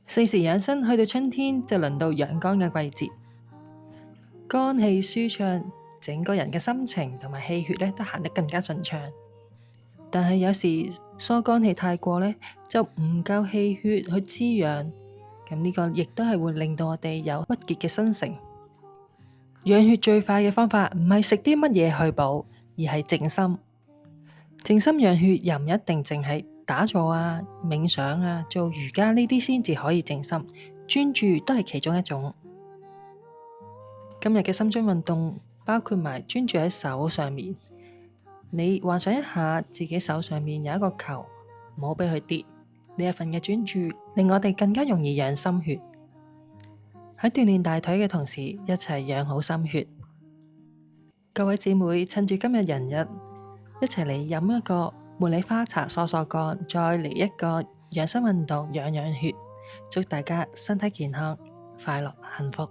四時養生，去到春天就輪到養肝嘅季節，肝氣舒暢，整個人嘅心情同埋氣血咧都行得更加順暢。但係有時疏肝氣太過呢，就唔夠氣血去滋養，咁呢個亦都係會令到我哋有鬱結嘅生成。養血最快嘅方法唔係食啲乜嘢去補，而係靜心。靜心養血又唔一定淨係打坐啊、冥想啊、做瑜伽呢啲先至可以靜心，專注都係其中一種。今日嘅深蹲運動包括埋專注喺手上面。你幻想一下自己手上面有一個球，唔好俾佢跌。呢一份嘅專注令我哋更加容易養心血。喺鍛煉大腿嘅同時，一齊養好心血。各位姊妹，趁住今日人日，一齊嚟飲一個茉莉花茶疏疏肝，再嚟一個養生運動養養血。祝大家身體健康、快樂、幸福。